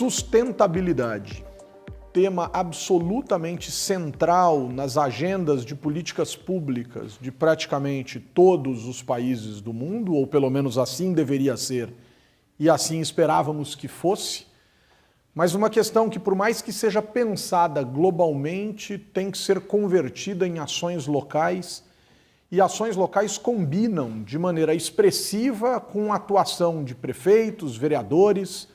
Sustentabilidade, tema absolutamente central nas agendas de políticas públicas de praticamente todos os países do mundo, ou pelo menos assim deveria ser, e assim esperávamos que fosse, mas uma questão que, por mais que seja pensada globalmente, tem que ser convertida em ações locais, e ações locais combinam de maneira expressiva com a atuação de prefeitos, vereadores,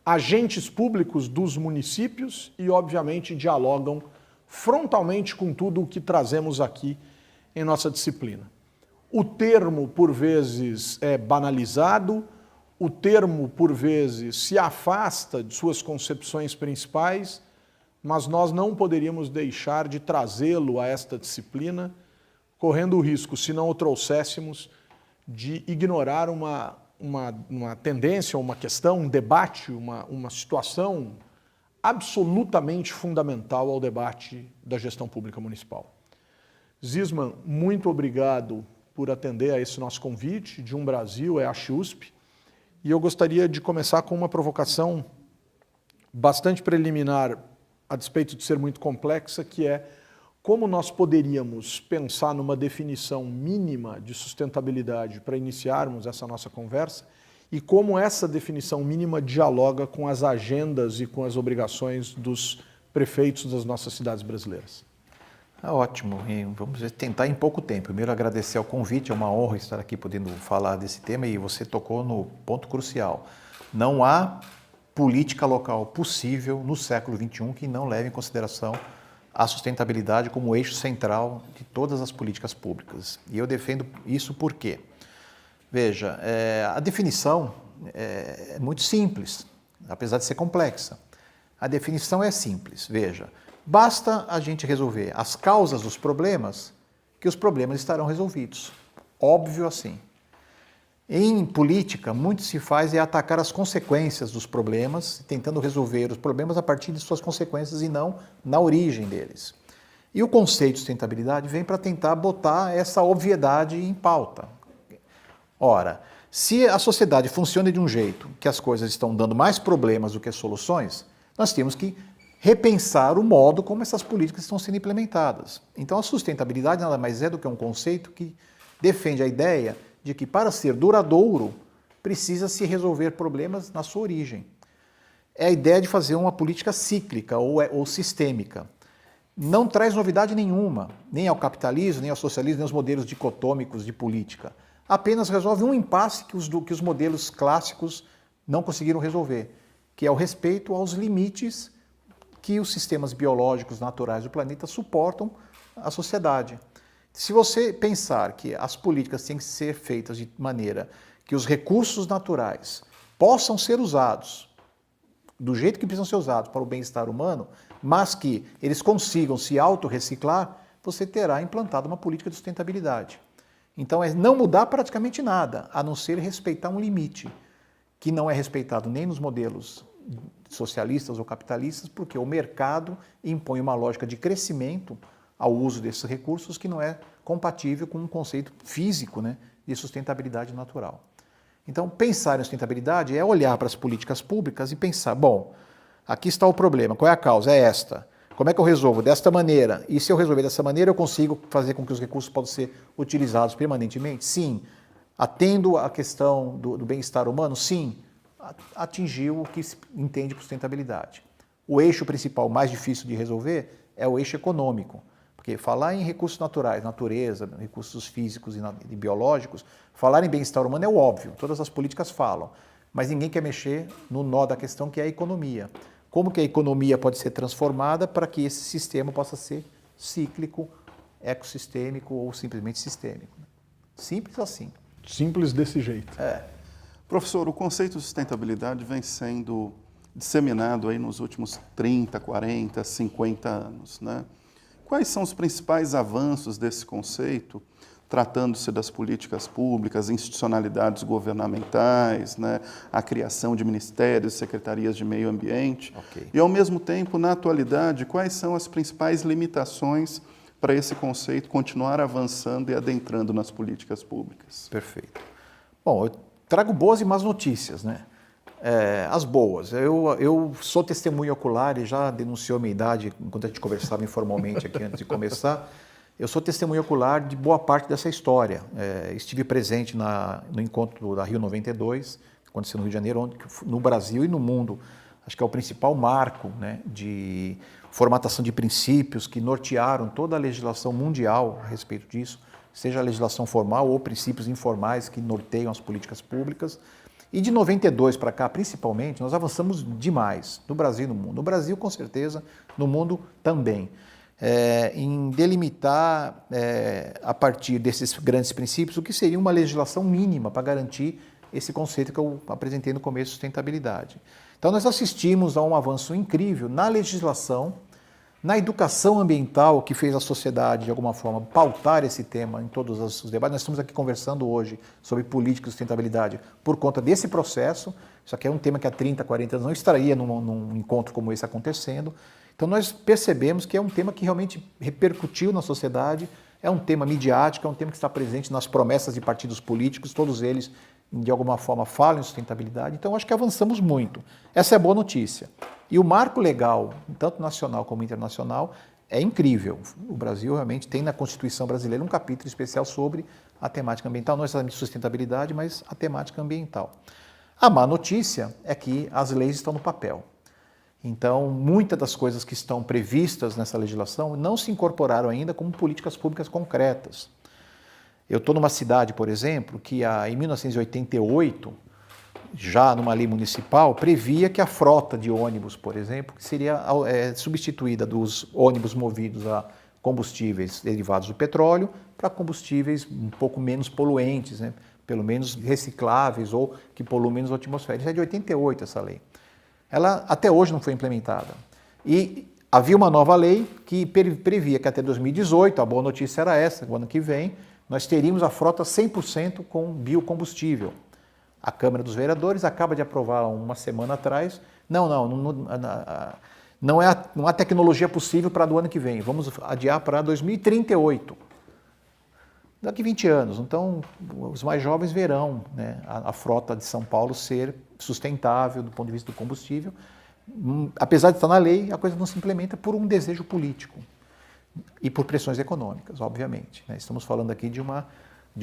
agentes públicos dos municípios e, obviamente, dialogam frontalmente com tudo o que trazemos aqui em nossa disciplina. O termo, por vezes, é banalizado, o termo, por vezes, se afasta de suas concepções principais, mas nós não poderíamos deixar de trazê-lo a esta disciplina, correndo o risco, se não o trouxéssemos, de ignorar uma tendência, uma questão, um debate, uma situação absolutamente fundamental ao debate da gestão pública municipal. Zisman, muito obrigado por atender a esse nosso convite de Brasil, é a USP, e eu gostaria de começar com uma provocação bastante preliminar, a despeito de ser muito complexa, que é como nós poderíamos pensar numa definição mínima de sustentabilidade para iniciarmos essa nossa conversa e como essa definição mínima dialoga com as agendas e com as obrigações dos prefeitos das nossas cidades brasileiras. Ótimo, e vamos tentar em pouco tempo. Primeiro agradecer ao convite, é uma honra estar aqui podendo falar desse tema e você tocou no ponto crucial. Não há política local possível no século XXI que não leve em consideração a sustentabilidade como eixo central de todas as políticas públicas. E eu defendo isso por quê? Veja, a definição é muito simples, apesar de ser complexa. A definição é simples, veja, basta a gente resolver as causas dos problemas, que os problemas estarão resolvidos. Óbvio assim. Em política, muito se faz é atacar as consequências dos problemas, tentando resolver os problemas a partir de suas consequências e não na origem deles. E o conceito de sustentabilidade vem para tentar botar essa obviedade em pauta. Ora, se a sociedade funciona de um jeito que as coisas estão dando mais problemas do que soluções, nós temos que repensar o modo como essas políticas estão sendo implementadas. Então a sustentabilidade nada mais é do que um conceito que defende a ideia de que para ser duradouro precisa-se resolver problemas na sua origem. É a ideia de fazer uma política cíclica ou sistêmica. Não traz novidade nenhuma, nem ao capitalismo, nem ao socialismo, nem aos modelos dicotômicos de política. Apenas resolve um impasse que os modelos clássicos não conseguiram resolver, que é o respeito aos limites que os sistemas biológicos naturais do planeta suportam à sociedade. Se você pensar que as políticas têm que ser feitas de maneira que os recursos naturais possam ser usados do jeito que precisam ser usados para o bem-estar humano, mas que eles consigam se autorreciclar, você terá implantado uma política de sustentabilidade. Então é não mudar praticamente nada, a não ser respeitar um limite, que não é respeitado nem nos modelos socialistas ou capitalistas, porque o mercado impõe uma lógica de crescimento ao uso desses recursos que não é compatível com um conceito físico, né, de sustentabilidade natural. Então, pensar em sustentabilidade é olhar para as políticas públicas e pensar, bom, aqui está o problema, qual é a causa? É esta. Como é que eu resolvo? Desta maneira. E se eu resolver dessa maneira, eu consigo fazer com que os recursos possam ser utilizados permanentemente? Sim. Atendo à questão do bem-estar humano? Sim. Atingiu o que se entende por sustentabilidade. O eixo principal mais difícil de resolver é o eixo econômico. Porque falar em recursos naturais, natureza, recursos físicos e biológicos, falar em bem-estar humano é o óbvio, todas as políticas falam, mas ninguém quer mexer no nó da questão que é a economia. Como que a economia pode ser transformada para que esse sistema possa ser cíclico, ecossistêmico ou simplesmente sistêmico? Simples assim. Simples desse jeito. Professor, o conceito de sustentabilidade vem sendo disseminado aí nos últimos 30, 40, 50 anos, né? Quais são os principais avanços desse conceito, tratando-se das políticas públicas, institucionalidades governamentais, né, a criação de ministérios, secretarias de meio ambiente? Okay. E, ao mesmo tempo, na atualidade, quais são as principais limitações para esse conceito continuar avançando e adentrando nas políticas públicas? Perfeito. Bom, eu trago boas e más notícias, né? As boas. Eu sou testemunho ocular e já denunciou minha idade enquanto a gente conversava informalmente aqui antes de começar. Eu sou testemunho ocular de boa parte dessa história. Estive presente no encontro da Rio 92, que aconteceu no Rio de Janeiro, onde, no Brasil e no mundo. Acho que é o principal marco, né, de formatação de princípios que nortearam toda a legislação mundial a respeito disso, seja a legislação formal ou princípios informais que norteiam as políticas públicas. E de 92 para cá, principalmente, nós avançamos demais, no Brasil e no mundo. No Brasil, com certeza, no mundo também. Em delimitar, a partir desses grandes princípios, o que seria uma legislação mínima para garantir esse conceito que eu apresentei no começo, sustentabilidade. Então, nós assistimos a um avanço incrível na legislação, na educação ambiental, que fez a sociedade, de alguma forma, pautar esse tema em todos os debates. Nós estamos aqui conversando hoje sobre política e sustentabilidade por conta desse processo. Isso aqui é um tema que há 30, 40 anos não estaria num encontro como esse acontecendo. Então, nós percebemos que é um tema que realmente repercutiu na sociedade, é um tema midiático, é um tema que está presente nas promessas de partidos políticos, todos eles, de alguma forma, falam em sustentabilidade. Então, acho que avançamos muito. Essa é a boa notícia. E o marco legal, tanto nacional como internacional, é incrível. O Brasil realmente tem na Constituição brasileira um capítulo especial sobre a temática ambiental, não necessariamente sustentabilidade, mas a temática ambiental. A má notícia é que as leis estão no papel. Então, muitas das coisas que estão previstas nessa legislação não se incorporaram ainda como políticas públicas concretas. Eu estou numa cidade, por exemplo, que em 1988, já numa lei municipal, previa que a frota de ônibus, por exemplo, seria substituída dos ônibus movidos a combustíveis derivados do petróleo para combustíveis um pouco menos poluentes, né? Pelo menos recicláveis ou que poluem menos a atmosfera. Isso é de 88, essa lei. Ela até hoje não foi implementada. E havia uma nova lei que previa que até 2018, a boa notícia era essa, o ano que vem, nós teríamos a frota 100% com biocombustível. A Câmara dos Vereadores acaba de aprovar uma semana atrás, não há tecnologia possível para do ano que vem, vamos adiar para 2038. Daqui 20 anos. Então, os mais jovens verão, né, a frota de São Paulo ser sustentável do ponto de vista do combustível. Apesar de estar na lei, a coisa não se implementa por um desejo político e por pressões econômicas, obviamente, né? Estamos falando aqui de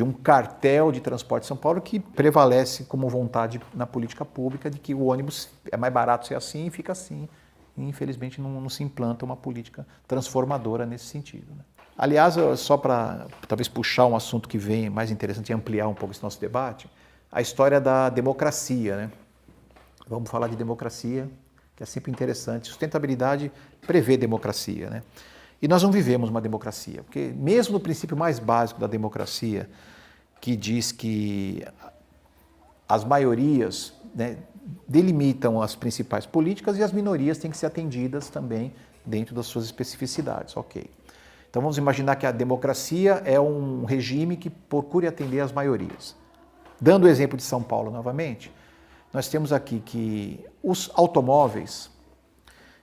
um cartel de transporte de São Paulo que prevalece como vontade na política pública de que o ônibus é mais barato ser assim e fica assim. E, infelizmente, não se implanta uma política transformadora nesse sentido, né? Aliás, só para talvez puxar um assunto que vem mais interessante e ampliar um pouco esse nosso debate, a história da democracia, né? Vamos falar de democracia, que é sempre interessante. Sustentabilidade prevê democracia, né? E nós não vivemos uma democracia, porque mesmo no princípio mais básico da democracia, que diz que as maiorias, né, delimitam as principais políticas e as minorias têm que ser atendidas também dentro das suas especificidades, ok. Então vamos imaginar que a democracia é um regime que procure atender as maiorias. Dando o exemplo de São Paulo novamente, nós temos aqui que os automóveis,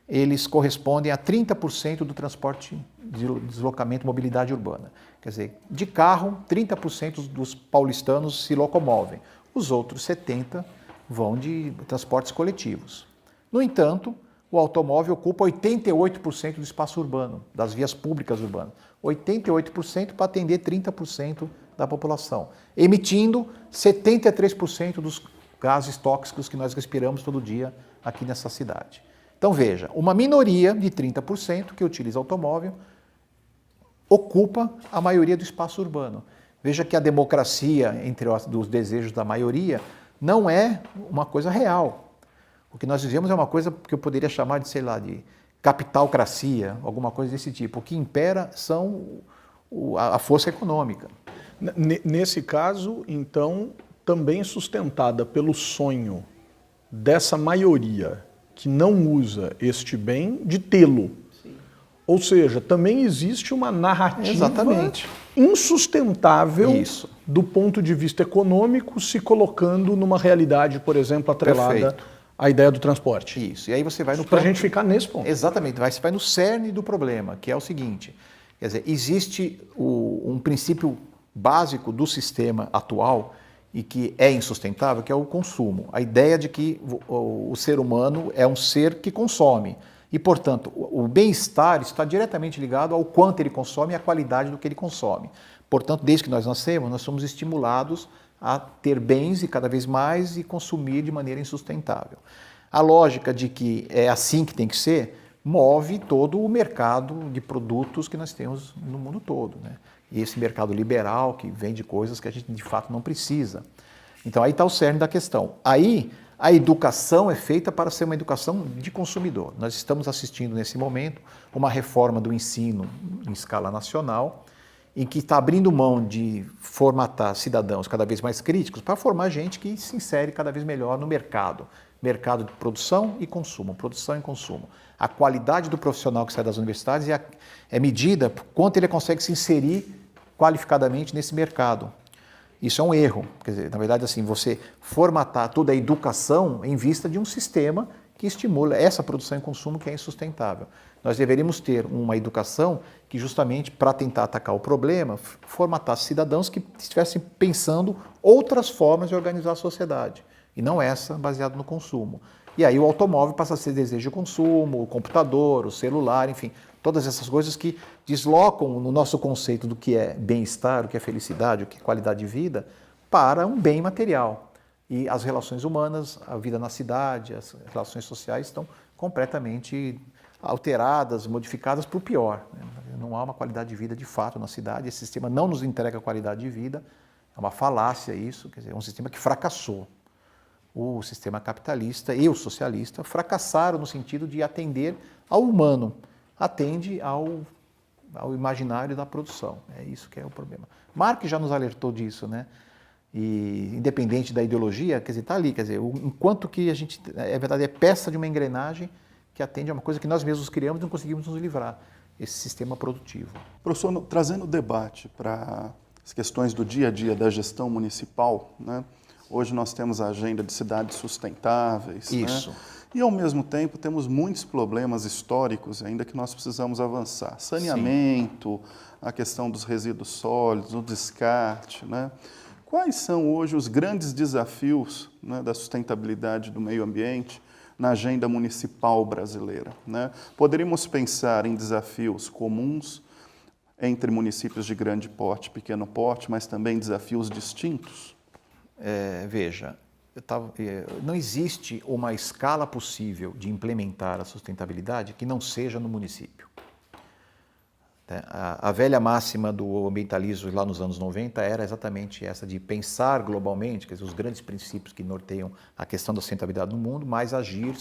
eles correspondem a 30% do transporte de deslocamento e mobilidade urbana. Quer dizer, de carro, 30% dos paulistanos se locomovem. Os outros 70% vão de transportes coletivos. No entanto, o automóvel ocupa 88% do espaço urbano, das vias públicas urbanas. 88% para atender 30% da população, emitindo 73% dos gases tóxicos que nós respiramos todo dia aqui nessa cidade. Então veja, uma minoria de 30% que utiliza automóvel ocupa a maioria do espaço urbano. Veja que a democracia entre os desejos da maioria não é uma coisa real. O que nós vivemos é uma coisa que eu poderia chamar de, sei lá, de capitalcracia, alguma coisa desse tipo. O que impera são a força econômica. Nesse caso, então, também sustentada pelo sonho dessa maioria que não usa este bem de tê-lo. Ou seja, também existe uma narrativa insustentável do ponto de vista econômico se colocando numa realidade, por exemplo, atrelada à ideia do transporte. Isso. E aí você vai no Para a gente ficar nesse ponto. Exatamente. Você vai no cerne do problema, que é o seguinte. Quer dizer, existe um princípio básico do sistema atual e que é insustentável, que é o consumo. A ideia de que o ser humano é um ser que consome. E, portanto, o bem-estar está diretamente ligado ao quanto ele consome e à qualidade do que ele consome. Portanto, desde que nós nascemos, nós somos estimulados a ter bens e cada vez mais e consumir de maneira insustentável. A lógica de que é assim que tem que ser move todo o mercado de produtos que nós temos no mundo todo, né? E esse mercado liberal que vende coisas que a gente de fato não precisa. Então aí está o cerne da questão. Aí a educação é feita para ser uma educação de consumidor. Nós estamos assistindo nesse momento uma reforma do ensino em escala nacional, em que está abrindo mão de formatar cidadãos cada vez mais críticos para formar gente que se insere cada vez melhor no mercado. Mercado de produção e consumo, produção e consumo. A qualidade do profissional que sai das universidades é medida por quanto ele consegue se inserir qualificadamente nesse mercado. Isso é um erro. Quer dizer, na verdade, assim, você formatar toda a educação em vista de um sistema que estimula essa produção e consumo que é insustentável. Nós deveríamos ter uma educação que, justamente para tentar atacar o problema, formatasse cidadãos que estivessem pensando outras formas de organizar a sociedade, e não essa baseada no consumo. E aí o automóvel passa a ser desejo de consumo, o computador, o celular, enfim, todas essas coisas que deslocam no nosso conceito do que é bem-estar, o que é felicidade, o que é qualidade de vida, para um bem material. E as relações humanas, a vida na cidade, as relações sociais estão completamente alteradas, modificadas para o pior. Não há uma qualidade de vida de fato na cidade, esse sistema não nos entrega qualidade de vida, é uma falácia isso, quer dizer, é um sistema que fracassou. O sistema capitalista e o socialista fracassaram no sentido de atender ao humano, atende ao imaginário da produção. É isso que é o problema. Marx já nos alertou disso, né? E independente da ideologia, quer dizer, está ali, quer dizer, enquanto que a gente, é verdade, é peça de uma engrenagem que atende a uma coisa que nós mesmos criamos e não conseguimos nos livrar, esse sistema produtivo. Professor, trazendo o debate para as questões do dia a dia da gestão municipal, né? Hoje nós temos a agenda de cidades sustentáveis. Isso. Né? E, ao mesmo tempo, temos muitos problemas históricos ainda que nós precisamos avançar. Saneamento, sim, a questão dos resíduos sólidos, o descarte. Né? Quais são hoje os grandes desafios, né, da sustentabilidade do meio ambiente na agenda municipal brasileira? Né? Poderíamos pensar em desafios comuns entre municípios de grande porte e pequeno porte, mas também desafios distintos? Veja, não existe uma escala possível de implementar a sustentabilidade que não seja no município. A velha máxima do ambientalismo lá nos anos 90 era exatamente essa de pensar globalmente, quer dizer, os grandes princípios que norteiam a questão da sustentabilidade no mundo, mas agir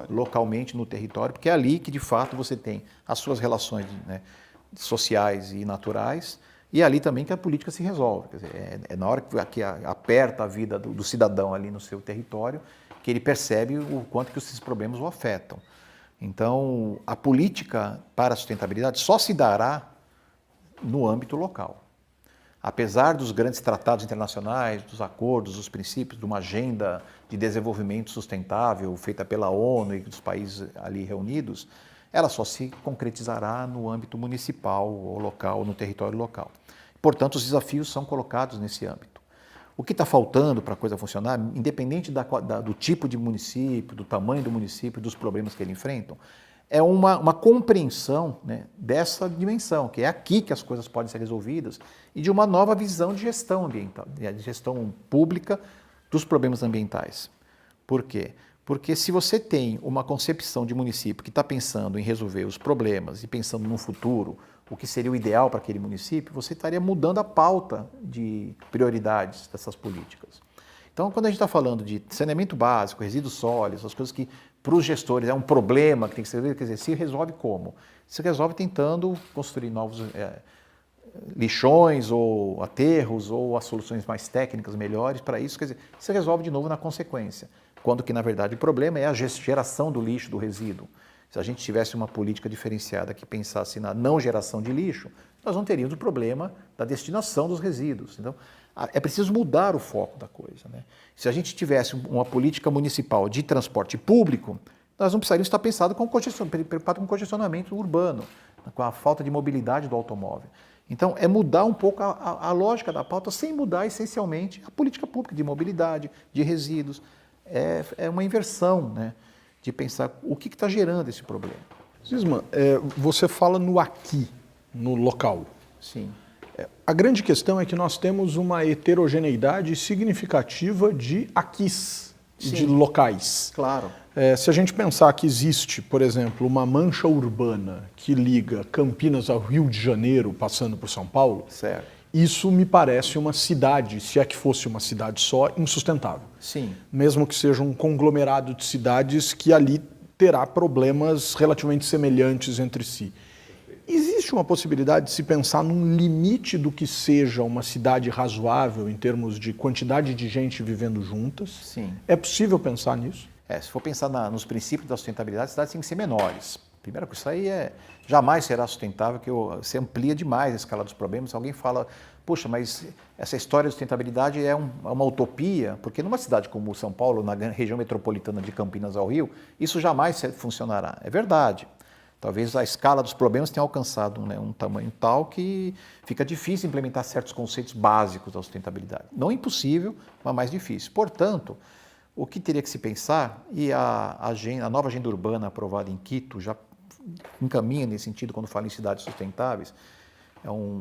localmente no território, porque é ali que de fato você tem as suas relações, né, sociais e naturais, e é ali também que a política se resolve. Quer dizer, é na hora que aperta a vida do cidadão ali no seu território que ele percebe o quanto que esses problemas o afetam. Então, a política para a sustentabilidade só se dará no âmbito local. Apesar dos grandes tratados internacionais, dos acordos, dos princípios, de uma agenda de desenvolvimento sustentável feita pela ONU e dos países ali reunidos, ela só se concretizará no âmbito municipal ou local, no território local. Portanto, os desafios são colocados nesse âmbito. O que está faltando para a coisa funcionar, independente do tipo de município, do tamanho do município, dos problemas que ele enfrentam, é uma compreensão, né, dessa dimensão, que é aqui que as coisas podem ser resolvidas, e de uma nova visão de gestão ambiental, de gestão pública dos problemas ambientais. Por quê? Porque se você tem uma concepção de município que está pensando em resolver os problemas e pensando no futuro, o que seria o ideal para aquele município, você estaria mudando a pauta de prioridades dessas políticas. Então, quando a gente está falando de saneamento básico, resíduos sólidos, as coisas que para os gestores é um problema que tem que ser resolvido, quer dizer, se resolve como? Se resolve tentando construir novos lixões ou aterros ou as soluções mais técnicas melhores para isso, quer dizer, se resolve de novo na consequência. Quando que, na verdade, o problema é a geração do lixo, do resíduo. Se a gente tivesse uma política diferenciada que pensasse na não geração de lixo, nós não teríamos o problema da destinação dos resíduos. Então, é preciso mudar o foco da coisa, né? Se a gente tivesse uma política municipal de transporte público, nós não precisaríamos estar preocupados com congestionamento urbano, com a falta de mobilidade do automóvel. Então, é mudar um pouco a lógica da pauta, sem mudar essencialmente a política pública de mobilidade, de resíduos. É uma inversão, né, de pensar o que está gerando esse problema. Zisman, você fala no aqui, no local. Sim. A grande questão é que nós temos uma heterogeneidade significativa de aquis, de locais. Claro. Se a gente pensar que existe, por exemplo, uma mancha urbana que liga Campinas ao Rio de Janeiro, passando por São Paulo, Certo. isso me parece uma cidade, se é que fosse uma cidade só, insustentável. Sim. Mesmo que seja um conglomerado de cidades que ali terá problemas relativamente semelhantes entre si. Existe uma possibilidade de se pensar num limite do que seja uma cidade razoável em termos de quantidade de gente vivendo juntas? Sim. É possível pensar nisso? Se for pensar nos princípios da sustentabilidade, as cidades têm que ser menores. Primeiro, isso aí jamais será sustentável, que você amplia demais a escala dos problemas. Alguém fala, puxa, mas essa história de sustentabilidade é uma utopia, porque numa cidade como São Paulo, na região metropolitana de Campinas ao Rio, isso jamais funcionará. É verdade. Talvez a escala dos problemas tenha alcançado um tamanho tal que fica difícil implementar certos conceitos básicos da sustentabilidade. Não impossível, mas mais difícil. Portanto, o que teria que se pensar, e a nova agenda urbana aprovada em Quito já encaminha nesse sentido quando fala em cidades sustentáveis.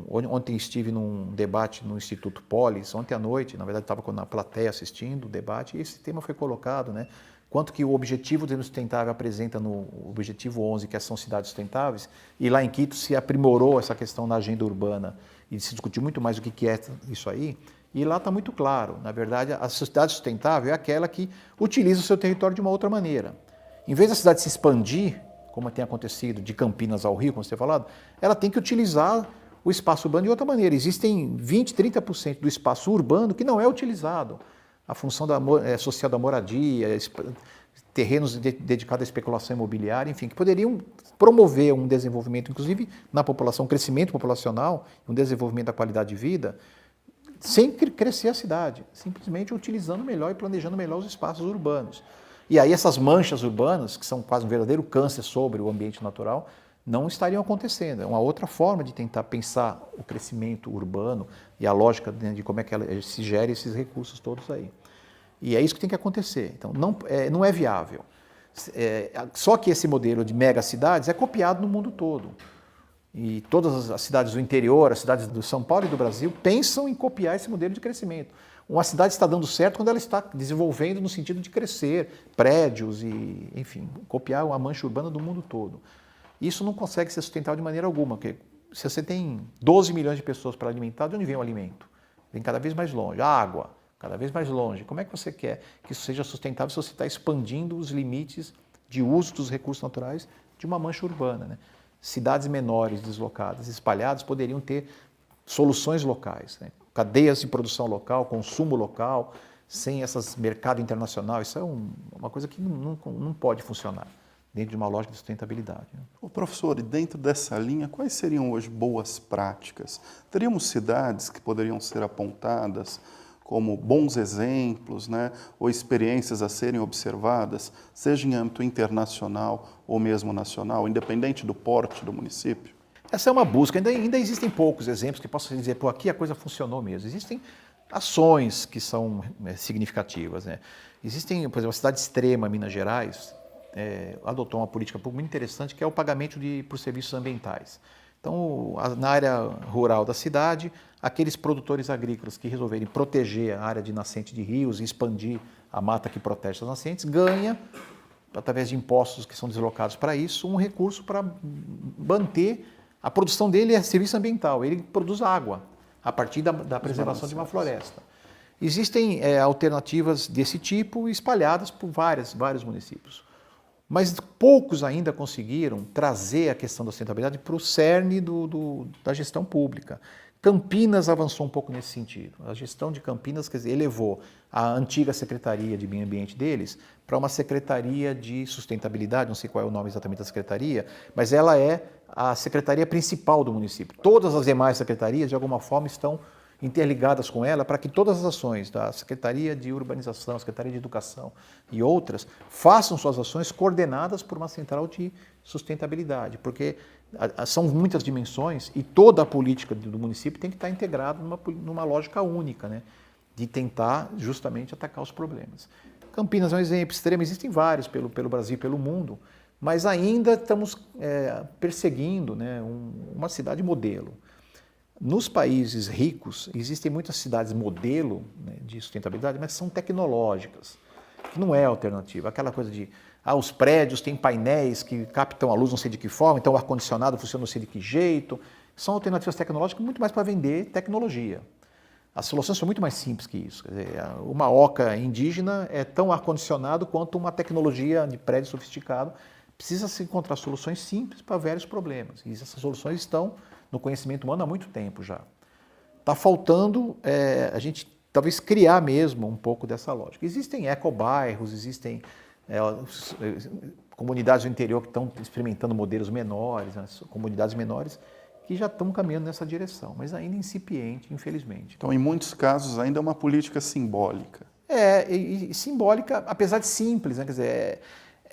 Ontem estive num debate no Instituto Polis, ontem à noite, na verdade estava na plateia assistindo o debate, e esse tema foi colocado, né? Quanto que o Objetivo de Desenvolvimento Sustentável apresenta no Objetivo 11, que são cidades sustentáveis, e lá em Quito se aprimorou essa questão na agenda urbana e se discutiu muito mais o que é isso aí, e lá está muito claro, na verdade, a cidade sustentável é aquela que utiliza o seu território de uma outra maneira. Em vez da cidade se expandir, como tem acontecido de Campinas ao Rio, como você tem falado, ela tem que utilizar o espaço urbano de outra maneira. Existem 20%, 30% do espaço urbano que não é utilizado. A função social da moradia, terrenos dedicados à especulação imobiliária, enfim, que poderiam promover um desenvolvimento, inclusive na população, um crescimento populacional, um desenvolvimento da qualidade de vida, sem crescer a cidade, simplesmente utilizando melhor e planejando melhor os espaços urbanos. E aí essas manchas urbanas, que são quase um verdadeiro câncer sobre o ambiente natural, não estariam acontecendo. É uma outra forma de tentar pensar o crescimento urbano e a lógica de como é que se gera esses recursos todos aí. E é isso que tem que acontecer. Então, não é viável. Só que esse modelo de megacidades é copiado no mundo todo. E todas as cidades do interior, as cidades do São Paulo e do Brasil, pensam em copiar esse modelo de crescimento. Uma cidade está dando certo quando ela está desenvolvendo no sentido de crescer, prédios e, enfim, copiar a mancha urbana do mundo todo. Isso não consegue ser sustentável de maneira alguma, porque se você tem 12 milhões de pessoas para alimentar, de onde vem o alimento? Vem cada vez mais longe. A água, cada vez mais longe. Como é que você quer que isso seja sustentável se você está expandindo os limites de uso dos recursos naturais de uma mancha urbana, né? Cidades menores, deslocadas, espalhadas, poderiam ter soluções locais, né? Cadeias de produção local, consumo local, sem esses mercado internacional. Isso é uma coisa que não pode funcionar dentro de uma lógica de sustentabilidade. Ô, professor, e dentro dessa linha, quais seriam hoje boas práticas? Teríamos cidades que poderiam ser apontadas como bons exemplos, né, ou experiências a serem observadas, seja em âmbito internacional ou mesmo nacional, independente do porte do município? Essa é uma busca. Ainda existem poucos exemplos que possam dizer, pô, aqui a coisa funcionou mesmo. Existem ações que são significativas, né? Existem, por exemplo, a cidade extrema, Minas Gerais, adotou uma política pública muito interessante, que é o pagamento por serviços ambientais. Então, na área rural da cidade, aqueles produtores agrícolas que resolverem proteger a área de nascente de rios e expandir a mata que protege as nascentes, ganha, através de impostos que são deslocados para isso, um recurso para manter a produção dele é serviço ambiental, ele produz água a partir da preservação de uma floresta. Existem alternativas desse tipo espalhadas por vários municípios. Mas poucos ainda conseguiram trazer a questão da sustentabilidade para o cerne da gestão pública. Campinas avançou um pouco nesse sentido. A gestão de Campinas, quer dizer, elevou a antiga Secretaria de Meio Ambiente deles para uma Secretaria de Sustentabilidade, não sei qual é o nome exatamente da secretaria, mas ela é a secretaria principal do município. Todas as demais secretarias, de alguma forma, estão interligadas com ela, para que todas as ações da Secretaria de Urbanização, Secretaria de Educação e outras façam suas ações coordenadas por uma central de sustentabilidade, porque são muitas dimensões e toda a política do município tem que estar integrada numa lógica única, né, de tentar justamente atacar os problemas. Campinas é um exemplo extremo, existem vários pelo Brasil e pelo mundo, mas ainda estamos perseguindo, né, uma cidade modelo. Nos países ricos, existem muitas cidades modelo, né, de sustentabilidade, mas são tecnológicas, que não é alternativa. Aquela coisa de, os prédios têm painéis que captam a luz não sei de que forma, então o ar-condicionado funciona não sei de que jeito. São alternativas tecnológicas muito mais para vender tecnologia. As soluções são muito mais simples que isso. Quer dizer, uma oca indígena é tão ar-condicionado quanto uma tecnologia de prédio sofisticado. Precisa se encontrar soluções simples para vários problemas. E essas soluções estão no conhecimento humano há muito tempo já. Está faltando a gente talvez criar mesmo um pouco dessa lógica. Existem ecobairros, existem comunidades do interior que estão experimentando modelos menores, né, comunidades menores, que já estão caminhando nessa direção, mas ainda incipiente, infelizmente. Então, em muitos casos, ainda é uma política simbólica. E simbólica, apesar de simples, né? Quer dizer,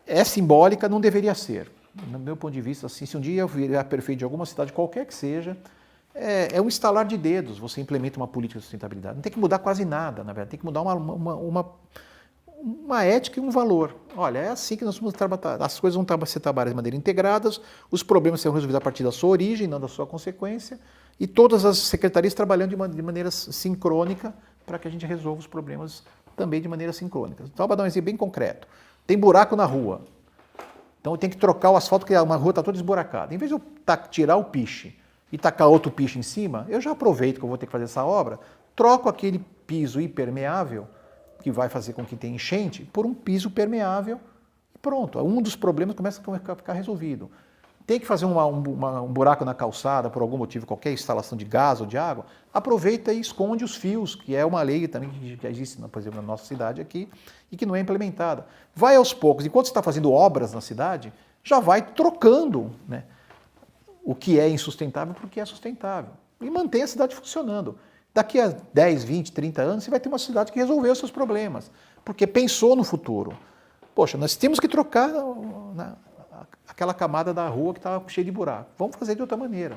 é simbólica, não deveria ser. No meu ponto de vista, assim, se um dia eu virar prefeito de alguma cidade, qualquer que seja, é um estalar de dedos, você implementa uma política de sustentabilidade. Não tem que mudar quase nada, na verdade, tem que mudar uma ética e um valor. Olha, é assim que nós vamos trabalhar. As coisas vão ser trabalhadas de maneira integradas, os problemas serão resolvidos a partir da sua origem, não da sua consequência, e todas as secretarias trabalhando de maneira sincrônica para que a gente resolva os problemas também de maneira sincrônica. Então, para dar um exemplo bem concreto, tem buraco na rua. Então eu tenho que trocar o asfalto, porque uma rua está toda esburacada. Em vez de eu tirar o piche e tacar outro piche em cima, eu já aproveito que eu vou ter que fazer essa obra, troco aquele piso impermeável, que vai fazer com que tenha enchente, por um piso permeável e pronto. Um dos problemas começa a ficar resolvido. Tem que fazer um buraco na calçada, por algum motivo, qualquer instalação de gás ou de água, aproveita e esconde os fios, que é uma lei também que existe, por exemplo, na nossa cidade aqui, e que não é implementada. Vai aos poucos, enquanto você está fazendo obras na cidade, já vai trocando, né, o que é insustentável para o que é sustentável. E mantém a cidade funcionando. Daqui a 10, 20, 30 anos, você vai ter uma cidade que resolveu os seus problemas, porque pensou no futuro. Poxa, nós temos que trocar aquela camada da rua que estava cheia de buraco. Vamos fazer de outra maneira.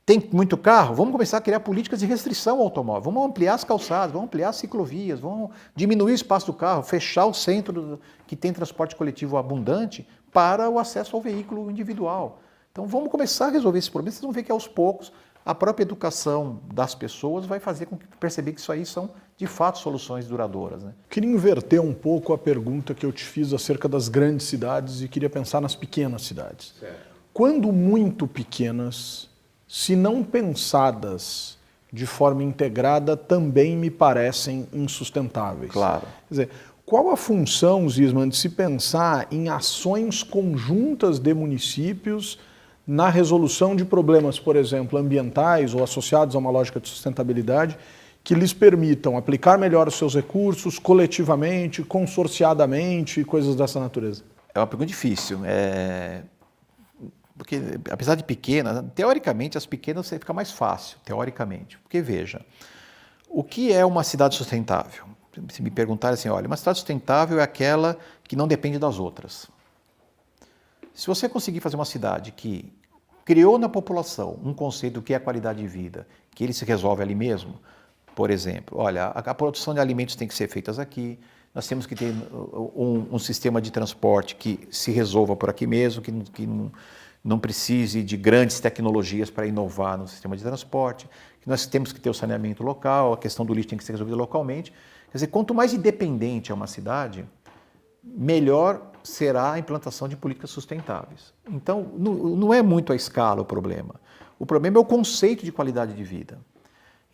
Tem muito carro? Vamos começar a criar políticas de restrição ao automóvel. Vamos ampliar as calçadas, vamos ampliar as ciclovias, vamos diminuir o espaço do carro, fechar o centro que tem transporte coletivo abundante para o acesso ao veículo individual. Então vamos começar a resolver esse problema. Vocês vão ver que aos poucos a própria educação das pessoas vai fazer com que perceber que isso aí são, de fato, soluções duradouras, né? Queria inverter um pouco a pergunta que eu te fiz acerca das grandes cidades e queria pensar nas pequenas cidades. Certo. Quando muito pequenas, se não pensadas de forma integrada, também me parecem insustentáveis. Claro. Quer dizer, qual a função, Zisman, de se pensar em ações conjuntas de municípios na resolução de problemas, por exemplo, ambientais ou associados a uma lógica de sustentabilidade, que lhes permitam aplicar melhor os seus recursos coletivamente, consorciadamente, coisas dessa natureza? É uma pergunta difícil, porque apesar de pequena, teoricamente as pequenas fica mais fácil, teoricamente, porque veja, o que é uma cidade sustentável? Se me perguntarem assim, olha, uma cidade sustentável é aquela que não depende das outras. Se você conseguir fazer uma cidade que criou na população um conceito do que é qualidade de vida, que ele se resolve ali mesmo, por exemplo, olha, a produção de alimentos tem que ser feita aqui, nós temos que ter um sistema de transporte que se resolva por aqui mesmo, que não precise de grandes tecnologias para inovar no sistema de transporte, que nós temos que ter o saneamento local, a questão do lixo tem que ser resolvida localmente. Quer dizer, quanto mais independente é uma cidade, melhor será a implantação de políticas sustentáveis. Então, não é muito a escala o problema. O problema é o conceito de qualidade de vida.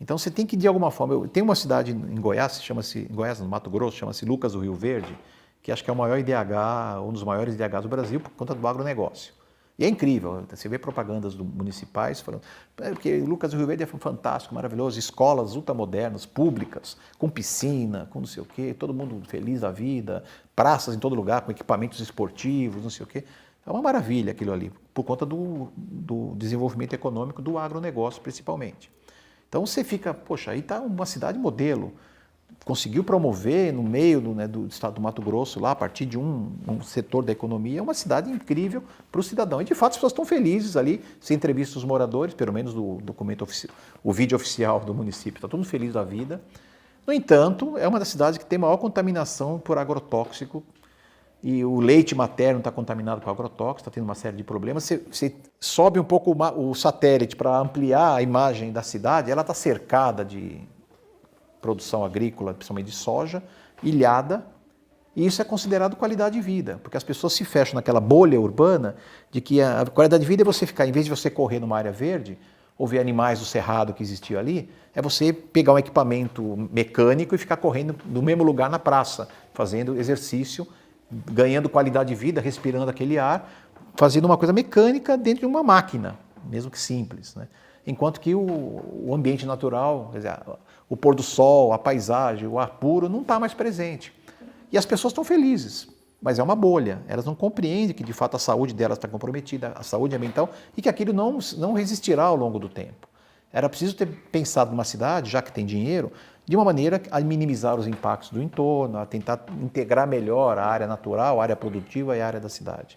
Então, você tem que, de alguma forma... Tem uma cidade em Goiás, em Goiás, no Mato Grosso, chama-se Lucas do Rio Verde, que acho que é o maior IDH, um dos maiores IDHs do Brasil, por conta do agronegócio. E é incrível, você vê propagandas municipais falando, porque Lucas do Rio Verde é fantástico, maravilhoso, escolas ultramodernas, públicas, com piscina, com não sei o quê, todo mundo feliz da vida, praças em todo lugar, com equipamentos esportivos, não sei o quê. É uma maravilha aquilo ali, por conta do desenvolvimento econômico do agronegócio, principalmente. Então você fica, poxa, aí está uma cidade modelo. Conseguiu promover no meio do estado do Mato Grosso, lá, a partir de um setor da economia, uma cidade incrível para o cidadão. E de fato as pessoas estão felizes ali, se entrevista os moradores, pelo menos do documento oficial, o vídeo oficial do município, está todo mundo feliz da vida. No entanto, é uma das cidades que tem maior contaminação por agrotóxico, e o leite materno está contaminado com agrotóxico, está tendo uma série de problemas. Você sobe um pouco o satélite para ampliar a imagem da cidade, ela está cercada de produção agrícola, principalmente de soja, ilhada, e isso é considerado qualidade de vida, porque as pessoas se fecham naquela bolha urbana de que a qualidade de vida é você ficar, em vez de você correr numa área verde, ou ver animais do cerrado que existia ali, é você pegar um equipamento mecânico e ficar correndo no mesmo lugar na praça, fazendo exercício, ganhando qualidade de vida, respirando aquele ar, fazendo uma coisa mecânica dentro de uma máquina, mesmo que simples, né? Enquanto que o ambiente natural, quer dizer, o pôr do sol, a paisagem, o ar puro, não está mais presente. E as pessoas estão felizes, mas é uma bolha. Elas não compreendem que, de fato, a saúde delas está comprometida, a saúde ambiental, e que aquilo não resistirá ao longo do tempo. Era preciso ter pensado numa cidade, já que tem dinheiro, de uma maneira a minimizar os impactos do entorno, a tentar integrar melhor a área natural, a área produtiva e a área da cidade.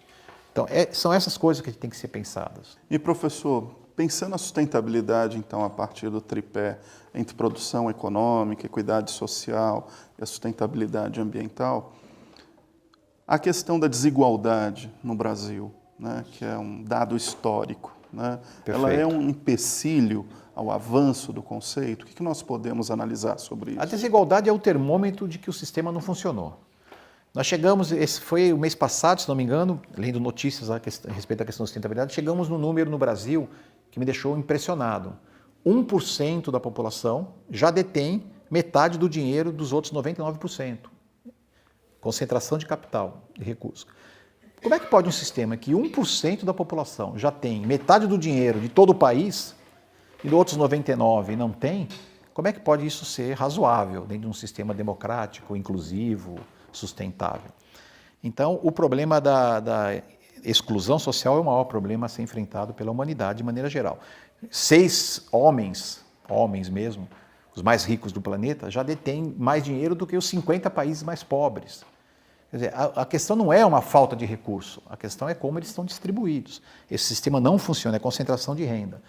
Então, são essas coisas que têm que ser pensadas. E, professor, pensando na sustentabilidade, então, a partir do tripé entre produção econômica, equidade social e a sustentabilidade ambiental, a questão da desigualdade no Brasil, né, que é um dado histórico, né, ela é um empecilho ao avanço do conceito? O que nós podemos analisar sobre isso? A desigualdade é o termômetro de que o sistema não funcionou. Nós chegamos, esse foi o mês passado, se não me engano, lendo notícias a respeito da questão da sustentabilidade, chegamos no número no Brasil que me deixou impressionado. 1% da população já detém metade do dinheiro dos outros 99%. Concentração de capital, de recursos. Como é que pode um sistema que 1% da população já tem metade do dinheiro de todo o país e dos outros 99% não tem? Como é que pode isso ser razoável dentro de um sistema democrático, inclusivo, sustentável? Então, o problema da exclusão social é o maior problema a ser enfrentado pela humanidade de maneira geral. 6 homens mesmo, os mais ricos do planeta, já detêm mais dinheiro do que os 50 países mais pobres. Quer dizer, a questão não é uma falta de recurso, a questão é como eles estão distribuídos. Esse sistema não funciona, é concentração de renda.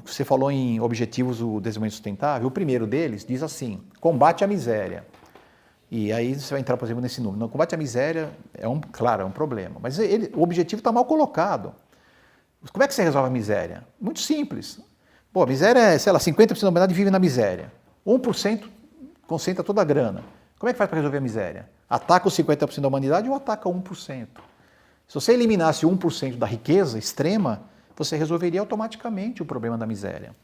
Você falou em objetivos do desenvolvimento sustentável, o primeiro deles diz assim, combate à miséria. E aí você vai entrar, por exemplo, nesse número. Não, combate à miséria é um problema, mas o objetivo está mal colocado. Como é que você resolve a miséria? Muito simples. Pô, a miséria é, sei lá, 50% da humanidade vive na miséria. 1% concentra toda a grana. Como é que faz para resolver a miséria? Ataca os 50% da humanidade ou ataca 1%? Se você eliminasse 1% da riqueza extrema, você resolveria automaticamente o problema da miséria.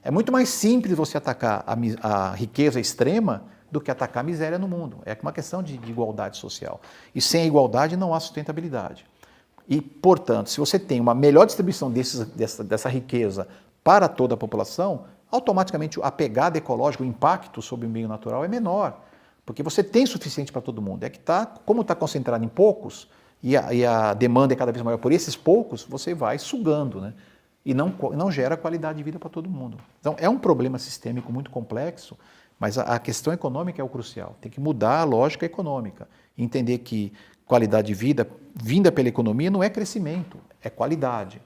É muito mais simples você atacar a riqueza extrema do que atacar a miséria no mundo. É uma questão de igualdade social. E sem a igualdade não há sustentabilidade. E, portanto, se você tem uma melhor distribuição dessa riqueza para toda a população, automaticamente a pegada ecológica, o impacto sobre o meio natural é menor, porque você tem suficiente para todo mundo. É que como está concentrado em poucos e a demanda é cada vez maior por esses poucos, você vai sugando, né? E não gera qualidade de vida para todo mundo. Então, é um problema sistêmico muito complexo, mas a questão econômica é o crucial. Tem que mudar a lógica econômica, entender que qualidade de vida vinda pela economia não é crescimento, é qualidade.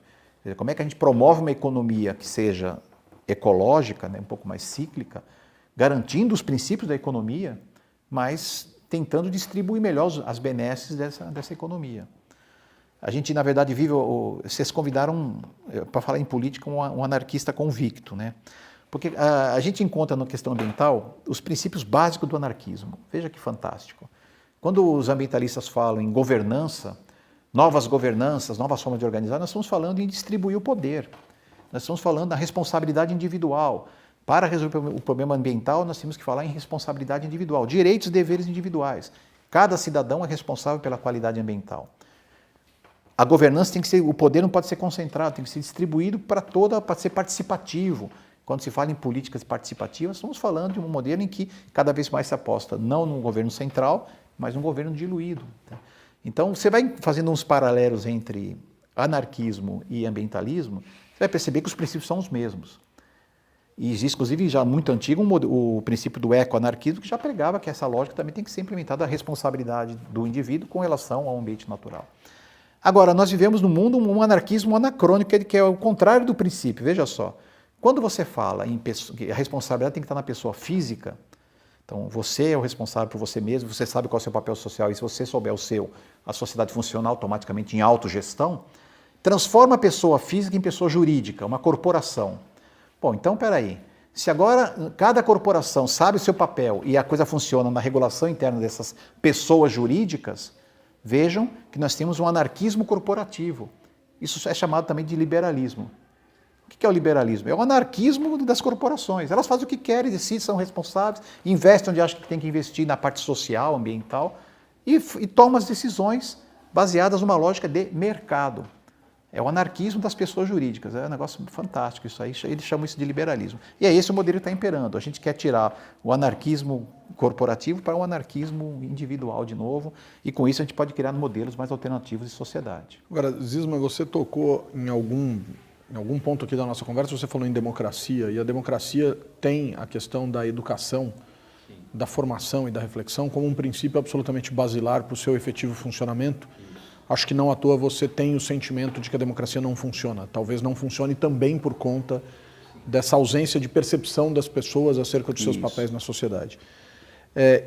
Como é que a gente promove uma economia que seja ecológica, né, um pouco mais cíclica, garantindo os princípios da economia, mas tentando distribuir melhor as benesses dessa economia. A gente, na verdade, vive... Vocês convidaram, para falar em política, um anarquista convicto, né? Porque a gente encontra na questão ambiental os princípios básicos do anarquismo. Veja que fantástico. Quando os ambientalistas falam em governança, novas governanças, novas formas de organizar, nós estamos falando em distribuir o poder. Nós estamos falando da responsabilidade individual. Para resolver o problema ambiental, nós temos que falar em responsabilidade individual, direitos e deveres individuais. Cada cidadão é responsável pela qualidade ambiental. A governança tem que ser, o poder não pode ser concentrado, tem que ser distribuído para ser participativo. Quando se fala em políticas participativas, estamos falando de um modelo em que cada vez mais se aposta não num governo central, mas num governo diluído. Então, você vai fazendo uns paralelos entre anarquismo e ambientalismo, você vai perceber que os princípios são os mesmos. E existe, inclusive, já muito antigo, o princípio do ecoanarquismo, que já pregava que essa lógica também tem que ser implementada a responsabilidade do indivíduo com relação ao ambiente natural. Agora, nós vivemos no mundo um anarquismo anacrônico, que é o contrário do princípio. Veja só, quando você fala em que a responsabilidade tem que estar na pessoa física, então você é o responsável por você mesmo, você sabe qual é o seu papel social, e se você souber o seu, a sociedade funciona automaticamente em autogestão, transforma a pessoa física em pessoa jurídica, uma corporação. Bom, então, peraí, se agora cada corporação sabe o seu papel e a coisa funciona na regulação interna dessas pessoas jurídicas, vejam que nós temos um anarquismo corporativo. Isso é chamado também de liberalismo. O que é o liberalismo? É o anarquismo das corporações. Elas fazem o que querem, decidem, são responsáveis, investem onde acham que tem que investir na parte social, ambiental, e tomam as decisões baseadas numa lógica de mercado. É o anarquismo das pessoas jurídicas, é um negócio fantástico isso aí, eles chamam isso de liberalismo. E é esse o modelo que está imperando, a gente quer tirar o anarquismo corporativo para o anarquismo individual de novo, e com isso a gente pode criar modelos mais alternativos de sociedade. Agora, Zisma, você tocou em algum ponto aqui da nossa conversa, você falou em democracia, e a democracia tem a questão da educação, da formação e da reflexão como um princípio absolutamente basilar para o seu efetivo funcionamento. Acho que não à toa você tem o sentimento de que a democracia não funciona. Talvez não funcione também por conta dessa ausência de percepção das pessoas acerca dos seus papéis na sociedade.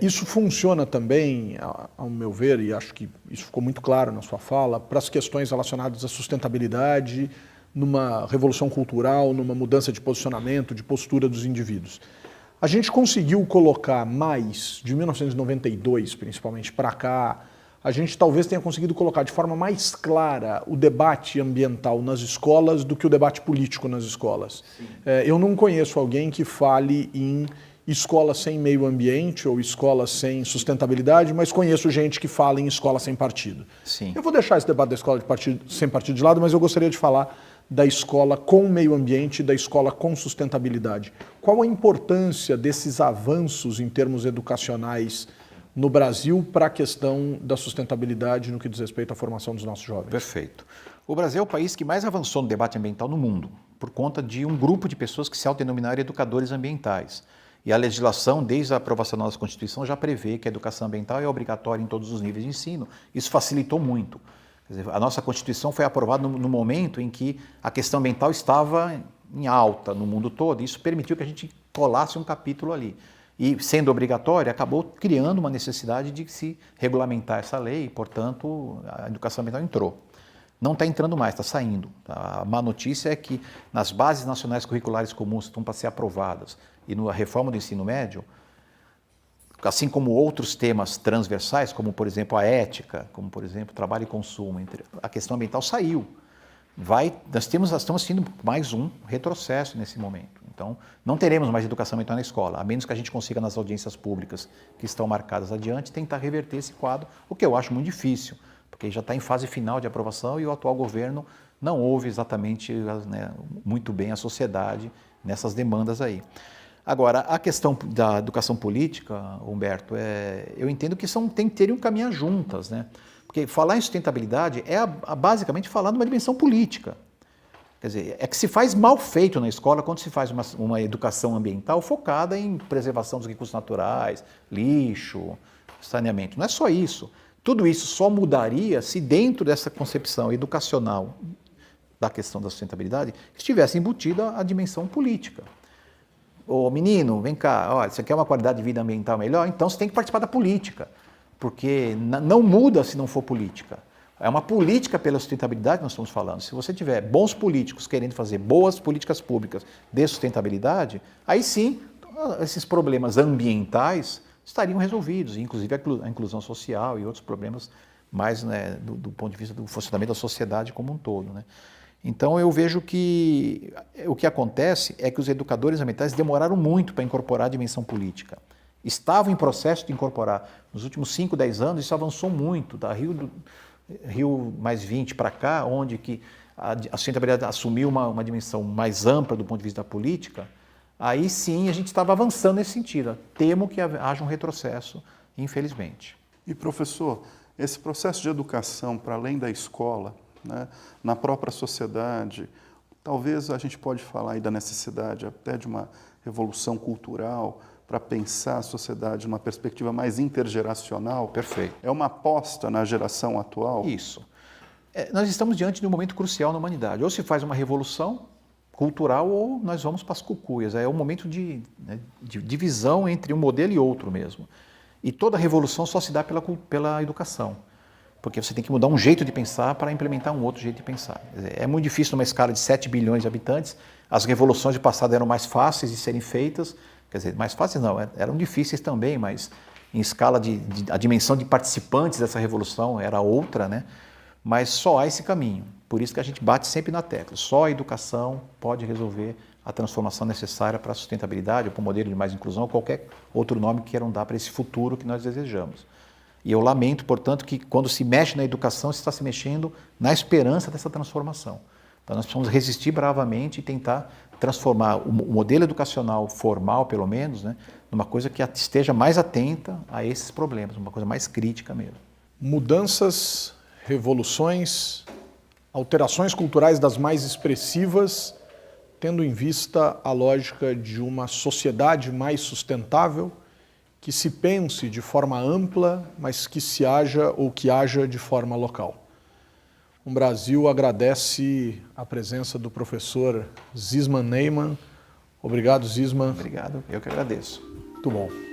Isso funciona também, ao meu ver, e acho que isso ficou muito claro na sua fala, para as questões relacionadas à sustentabilidade, numa revolução cultural, numa mudança de posicionamento, de postura dos indivíduos. A gente conseguiu colocar mais, de 1992 principalmente para cá, a gente talvez tenha conseguido colocar de forma mais clara o debate ambiental nas escolas do que o debate político nas escolas. Eu não conheço alguém que fale em escola sem meio ambiente ou escola sem sustentabilidade, mas conheço gente que fala em escola sem partido. Sim. Eu vou deixar esse debate da escola sem partido de lado, mas eu gostaria de falar da escola com meio ambiente e da escola com sustentabilidade. Qual a importância desses avanços em termos educacionais no Brasil para a questão da sustentabilidade no que diz respeito à formação dos nossos jovens? Perfeito. O Brasil é o país que mais avançou no debate ambiental no mundo, por conta de um grupo de pessoas que se autodenominaram educadores ambientais. E a legislação, desde a aprovação da nossa Constituição, já prevê que a educação ambiental é obrigatória em todos os níveis de ensino. Isso facilitou muito. Quer dizer, a nossa Constituição foi aprovada no momento em que a questão ambiental estava em alta no mundo todo. Isso permitiu que a gente colasse um capítulo ali. E, sendo obrigatória, acabou criando uma necessidade de se regulamentar essa lei e, portanto, a educação ambiental entrou. Não está entrando mais, está saindo. A má notícia é que nas bases nacionais curriculares comuns que estão para ser aprovadas e na reforma do ensino médio, assim como outros temas transversais, como, por exemplo, a ética, como, por exemplo, trabalho e consumo, a questão ambiental saiu. Nós estamos tendo mais um retrocesso nesse momento. Então, não teremos mais educação ambiental na escola, a menos que a gente consiga, nas audiências públicas que estão marcadas adiante, tentar reverter esse quadro, o que eu acho muito difícil, porque já está em fase final de aprovação e o atual governo não ouve exatamente, né, muito bem a sociedade nessas demandas aí. Agora, a questão da educação política, Humberto, eu entendo que tem que ter um caminhar juntas, né? Porque falar em sustentabilidade é basicamente falar numa dimensão política. Quer dizer, é que se faz mal feito na escola quando se faz uma educação ambiental focada em preservação dos recursos naturais, lixo, saneamento. Não é só isso. Tudo isso só mudaria se dentro dessa concepção educacional da questão da sustentabilidade estivesse embutida a dimensão política. Ô menino, vem cá, olha, você quer uma qualidade de vida ambiental melhor? Então você tem que participar da política. Porque não muda se não for política. É uma política pela sustentabilidade que nós estamos falando. Se você tiver bons políticos querendo fazer boas políticas públicas de sustentabilidade, aí sim, esses problemas ambientais estariam resolvidos, inclusive a inclusão social e outros problemas mais, né, do ponto de vista do funcionamento da sociedade como um todo, né? Então eu vejo que o que acontece é que os educadores ambientais demoraram muito para incorporar a dimensão política. Estavam em processo de incorporar. Nos últimos 5, 10 anos, isso avançou muito. Da Rio mais 20 para cá, onde que a sustentabilidade assumiu uma dimensão mais ampla do ponto de vista da política, aí sim a gente estava avançando nesse sentido. Temo que haja um retrocesso, infelizmente. E, professor, esse processo de educação para além da escola, né, na própria sociedade, talvez a gente pode falar aí da necessidade até de uma revolução cultural para pensar a sociedade numa perspectiva mais intergeracional. Perfeito. É uma aposta na geração atual? Isso. Nós estamos diante de um momento crucial na humanidade. Ou se faz uma revolução cultural ou nós vamos para as cucuias. É um momento de divisão entre um modelo e outro mesmo. E toda revolução só se dá pela educação. Porque você tem que mudar um jeito de pensar para implementar um outro jeito de pensar. É muito difícil numa escala de 7 bilhões de habitantes. As revoluções do passado eram mais fáceis de serem feitas. Quer dizer, mais fáceis não, eram difíceis também, mas em escala a dimensão de participantes dessa revolução era outra, né? Mas só há esse caminho. Por isso que a gente bate sempre na tecla. Só a educação pode resolver a transformação necessária para a sustentabilidade, ou para o modelo de mais inclusão, ou qualquer outro nome que queiram dar para esse futuro que nós desejamos. E eu lamento, portanto, que quando se mexe na educação, se está se mexendo na esperança dessa transformação. Então nós precisamos resistir bravamente e tentar transformar o modelo educacional formal, pelo menos, né, numa coisa que esteja mais atenta a esses problemas, uma coisa mais crítica mesmo. Mudanças, revoluções, alterações culturais das mais expressivas, tendo em vista a lógica de uma sociedade mais sustentável, que se pense de forma ampla, mas que se haja ou que haja de forma local. O Brasil agradece a presença do professor Zisman Neyman. Obrigado, Zisman. Obrigado, eu que agradeço. Muito bom.